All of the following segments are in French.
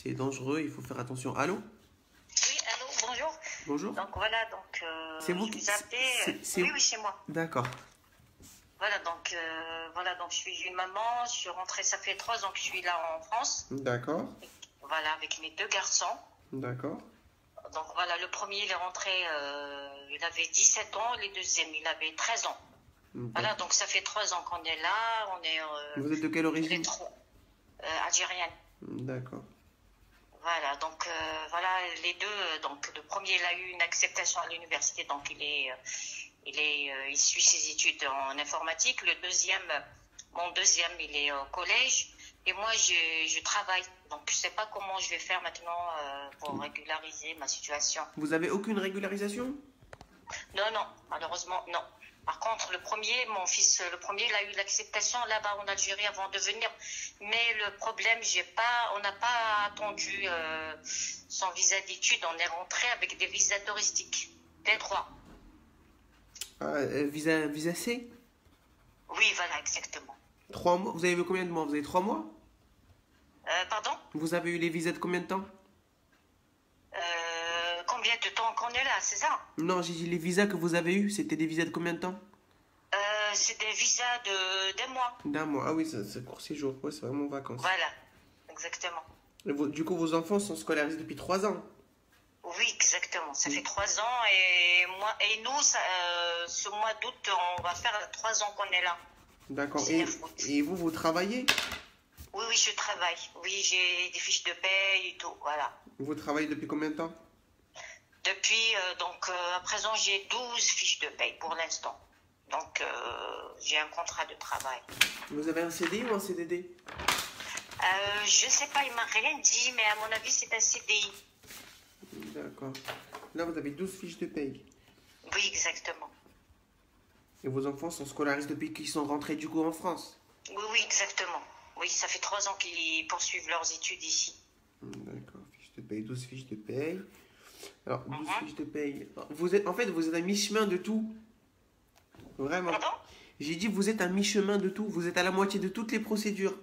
C'est dangereux, il faut faire attention. Allô? Oui, allô, bonjour. Bonjour. Donc voilà, C'est vous je qui... vous appelais. Oui, oui, c'est moi. D'accord. Voilà, donc je suis une maman. Je suis rentrée, ça fait 3 ans que je suis là en France. D'accord. Voilà, avec mes 2 garçons. D'accord. Donc voilà, le premier, il est rentré, il avait 17 ans, et le deuxième, il avait 13 ans. Voilà, donc ça fait 3 ans qu'on est là. On est. Vous êtes de quelle origine? Algérienne. D'accord. Voilà, donc voilà, les deux. Donc le premier, il a eu une acceptation à l'université, donc il suit ses études en informatique. Mon deuxième, il est au collège. Et moi, je travaille. Donc je ne sais pas comment je vais faire maintenant pour régulariser ma situation. Vous avez aucune régularisation? Non, malheureusement, non. Par contre, mon fils, il a eu l'acceptation là-bas en Algérie avant de venir. Mais le problème, on n'a pas attendu son visa d'études. On est rentré avec des visas touristiques, les 3. Visa C? Oui, voilà, exactement. 3 mois? Vous avez eu combien de mois? Vous avez 3 mois? Pardon? Vous avez eu les visas de combien de temps? Combien de temps qu'on est là, c'est ça? Non, j'ai dit les visas que vous avez eus, c'était des visas de combien de temps? C'est des visas d'un mois. D'un mois. Ah oui, c'est court séjour. Ouais, c'est vraiment vacances. Voilà, exactement. Et du coup, vos enfants sont scolarisés depuis 3 ans? Oui, exactement. Ça fait 3 ans et nous, ce mois d'août, on va faire 3 ans qu'on est là. D'accord. Et vous travaillez? Oui, je travaille. Oui, j'ai des fiches de paye et tout, voilà. Vous travaillez depuis combien de temps? Depuis, à présent, j'ai 12 fiches de paye pour l'instant. Donc, j'ai un contrat de travail. Vous avez un CDI ou un CDD? Je ne sais pas, il m'a rien dit, mais à mon avis, c'est un CDI. D'accord. Là, vous avez 12 fiches de paye. Oui, exactement. Et vos enfants sont scolarisés depuis qu'ils sont rentrés du coup en France? Oui, exactement. Oui, ça fait 3 ans qu'ils poursuivent leurs études ici. D'accord, fiches de paye, 12 fiches de paye. Alors, 12 fiches de paye. Vous êtes à mi-chemin de tout. Vraiment. Pardon? J'ai dit, vous êtes à mi-chemin de tout. Vous êtes à la moitié de toutes les procédures.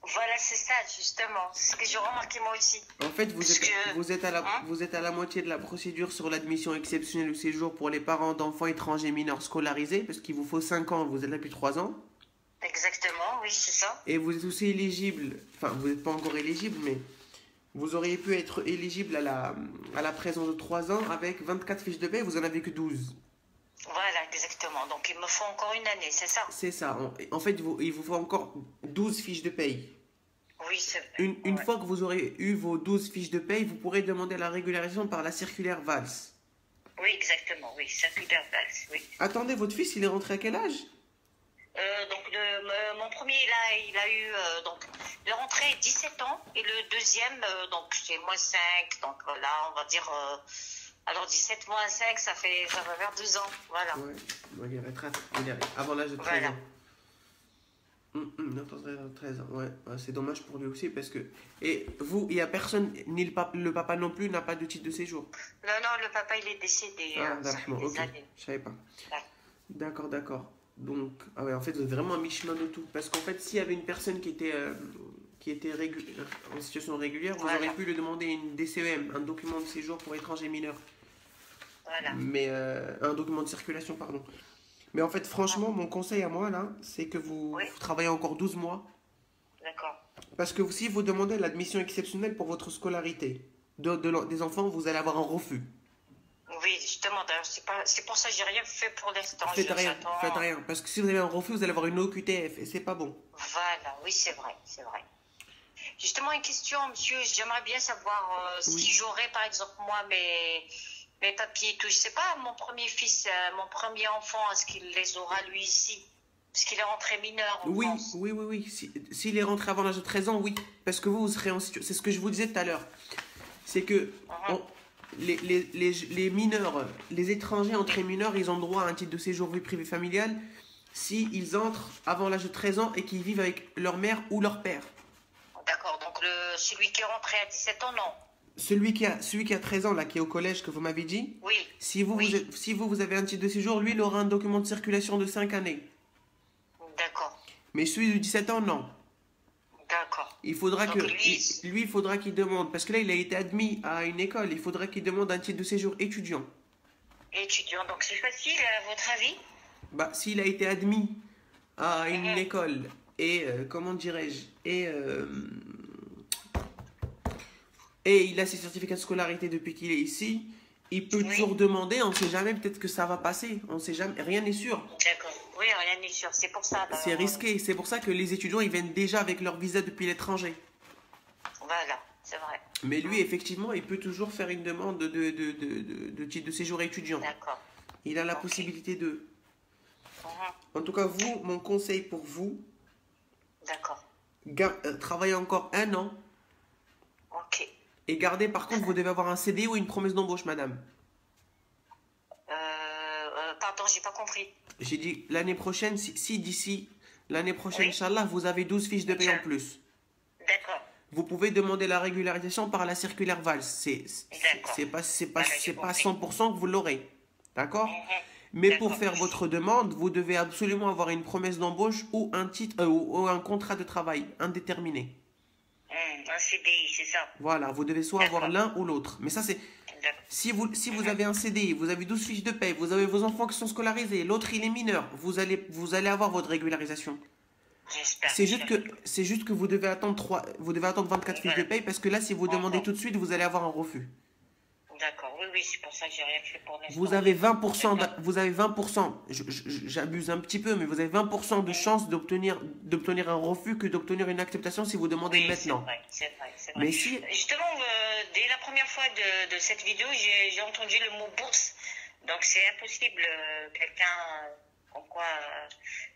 Voilà, c'est ça, justement. C'est ce que j'ai remarqué moi aussi. En fait, vous êtes à la moitié de la procédure sur l'admission exceptionnelle au séjour pour les parents d'enfants étrangers mineurs scolarisés, parce qu'il vous faut 5 ans, vous êtes là depuis 3 ans. Exactement, oui, c'est ça. Et vous êtes aussi éligible, enfin, vous n'êtes pas encore éligible, mais vous auriez pu être éligible à la présence de 3 ans avec 24 fiches de paie, vous en avez que 12. Voilà, exactement. Donc, il me faut encore une année, c'est ça? C'est ça. En fait, il vous faut encore 12 fiches de paye. Oui, c'est vrai. Une fois que vous aurez eu vos 12 fiches de paye, vous pourrez demander la régularisation par la circulaire Valls. Oui, exactement, oui, circulaire Valls, oui. Attendez, votre fils, il est rentré à quel âge? Mon premier, il a eu, il est rentré 17 ans, et le deuxième, donc, c'est moins 5, donc là, on va dire, alors 17 moins 5, ça va faire 12 ans, voilà. Ouais, il est avant l'âge de 13 ans. Non, 13 ans, ouais. C'est dommage pour lui aussi parce que... Et vous, il n'y a personne, ni le papa non plus, n'a pas de titre de séjour? Non, le papa, il est décédé. Ah, Ça fait d'accord, des ok. années. Je savais pas. Ouais. D'accord. Donc, ah ouais, en fait, vous êtes vraiment à mi-chemin de tout. Parce qu'en fait, s'il y avait une personne qui était en situation régulière, vous auriez pu lui demander une DCEM, un document de séjour pour étrangers mineurs. Voilà. Mais un document de circulation, pardon. Mais en fait, franchement, mon conseil à moi, là, c'est que vous travaillez encore 12 mois. D'accord. Parce que si vous demandez l'admission exceptionnelle pour votre scolarité des enfants, vous allez avoir un refus. Oui, justement, d'ailleurs, c'est pour ça que j'ai rien fait pour l'instant. Faites rien. Parce que si vous avez un refus, vous allez avoir une OQTF et c'est pas bon. Voilà, oui, c'est vrai. Justement, une question, monsieur, j'aimerais bien savoir si j'aurais, par exemple, moi, mes papiers et tout. Je sais pas, mon premier fils, mon premier enfant, est-ce qu'il les aura lui ici? Parce qu'il est rentré mineur en France. Oui. S'il est rentré avant l'âge de 13 ans, oui. Parce que vous serez en situation... C'est ce que je vous disais tout à l'heure. C'est que les mineurs, les étrangers entrés mineurs, ils ont droit à un titre de séjour vie privée familiale s'ils entrent avant l'âge de 13 ans et qu'ils vivent avec leur mère ou leur père. D'accord, donc celui qui est rentré à 17 ans, non. Celui qui a 13 ans, là, qui est au collège, que vous m'avez dit, oui. Si vous avez un titre de séjour, lui, il aura un document de circulation de 5 années. D'accord. Mais celui de 17 ans, non. D'accord. Il faudra Donc que lui, il faudra qu'il demande, parce que là, il a été admis à une école, il faudra qu'il demande un titre de séjour étudiant. étudiant, donc c'est facile à votre avis? Bah, s'il a été admis à une école et, comment dirais-je, et il a ses certificats de scolarité depuis qu'il est ici, il peut toujours demander, on ne sait jamais, peut-être que ça va passer, on ne sait jamais, rien n'est sûr. D'accord, oui, rien n'est sûr, c'est pour ça. C'est risqué, c'est pour ça que les étudiants, ils viennent déjà avec leur visa depuis l'étranger. Voilà, c'est vrai. Mais lui, effectivement, il peut toujours faire une demande de titre de séjour étudiant. D'accord. Il a la possibilité de... En tout cas, vous, mon conseil pour vous, D'accord. travaillez encore 1 an. Ok. Et gardez, par contre, vous devez avoir un CDI ou une promesse d'embauche, madame. Pardon, j'ai pas compris. J'ai dit, l'année prochaine, si d'ici l'année prochaine, Oui. Inch'Allah, vous avez 12 fiches de paie en plus. D'accord. Vous pouvez demander la régularisation par la circulaire Valls. D'accord. C'est pas Voilà, 100% que vous l'aurez. D'accord? Mais pour D'accord. faire votre demande, vous devez absolument avoir une promesse d'embauche ou un titre ou un contrat de travail indéterminé. Un CDI, c'est ça. Voilà, vous devez soit avoir l'un ou l'autre. Mais ça, c'est... D'accord. Si vous avez un CDI, vous avez 12 fiches de paie, vous avez vos enfants qui sont scolarisés, l'autre il est mineur, vous allez avoir votre régularisation. J'espère. C'est juste que vous devez attendre 24 fiches de paie parce que là, si vous demandez tout de suite, vous allez avoir un refus. D'accord, oui, c'est pour ça que j'ai rien fait pour l'instant. Vous avez 20%, j'abuse un petit peu, mais vous avez 20% de chance d'obtenir un refus que d'obtenir une acceptation si vous demandez maintenant. C'est vrai. Mais si... Justement, dès la première fois de cette vidéo, j'ai entendu le mot bourse. Donc c'est impossible, comme quoi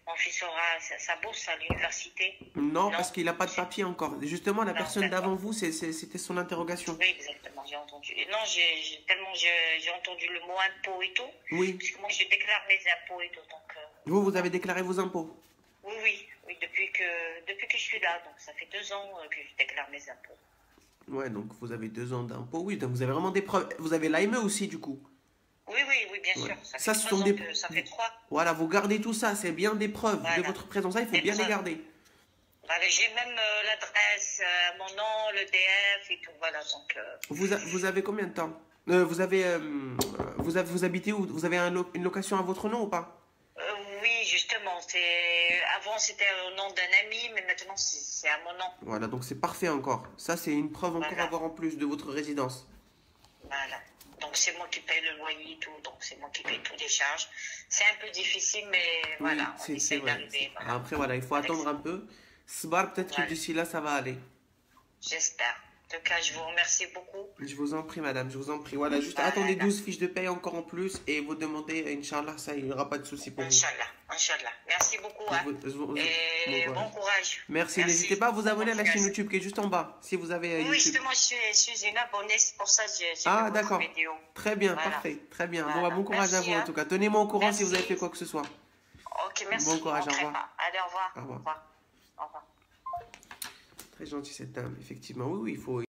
mon fils aura sa bourse à l'université. Non, parce qu'il n'a pas de papier encore. Justement, la personne d'avant vous, c'était son interrogation. Oui, exactement, j'ai entendu. Non, j'ai entendu le mot impôt et tout. Oui. Parce que moi, je déclare mes impôts et tout. Donc, vous avez déclaré vos impôts? Oui, depuis que je suis là. Donc ça fait 2 ans que je déclare mes impôts. Ouais, donc vous avez 2 ans d'impôts. Oui, donc vous avez vraiment des preuves. Vous avez l'AME aussi, du coup. Oui, bien sûr. Ça, ce sont des... Ça fait 3. Voilà, vous gardez tout ça. C'est bien des preuves de votre présence. Ça, il faut bien les garder. Voilà, j'ai même l'adresse, mon nom, le DF et tout. Voilà, donc... Vous avez combien de temps? Vous habitez où? Vous avez une location à votre nom ou pas? Oui, justement. Avant, c'était au nom d'un ami, mais maintenant, c'est à mon nom. Voilà, donc c'est parfait encore. Ça, c'est une preuve encore à avoir en plus de votre résidence. Voilà. Donc, c'est moi qui paye le loyer et tout. Donc, c'est moi qui paye toutes les charges. C'est un peu difficile, mais voilà, on essaie d'arriver. Voilà. Après, voilà, il faut attendre un peu. Sbar, peut-être que d'ici là, ça va aller. J'espère. En tout cas, je vous remercie beaucoup. Je vous en prie, madame, je vous en prie. Voilà, juste attendez 12 fiches de paye encore en plus et vous demandez, Inch'Allah, ça, il n'y aura pas de souci pour vous. Inch'Allah. Merci beaucoup. Et bon courage. Merci. N'hésitez pas à vous abonner à la chaîne YouTube qui est juste en bas, si vous avez YouTube. Oui, justement, je suis une abonnée, c'est pour ça que j'ai vu votre vidéo. Très bien, parfait. Très bien. Voilà. Bon courage à vous, en tout cas. Tenez-moi au courant si vous avez fait quoi que ce soit. Ok, merci. Bon courage, au revoir. Allez, au revoir. Au revoir. Très gentil cette dame, effectivement. Oui, il faut...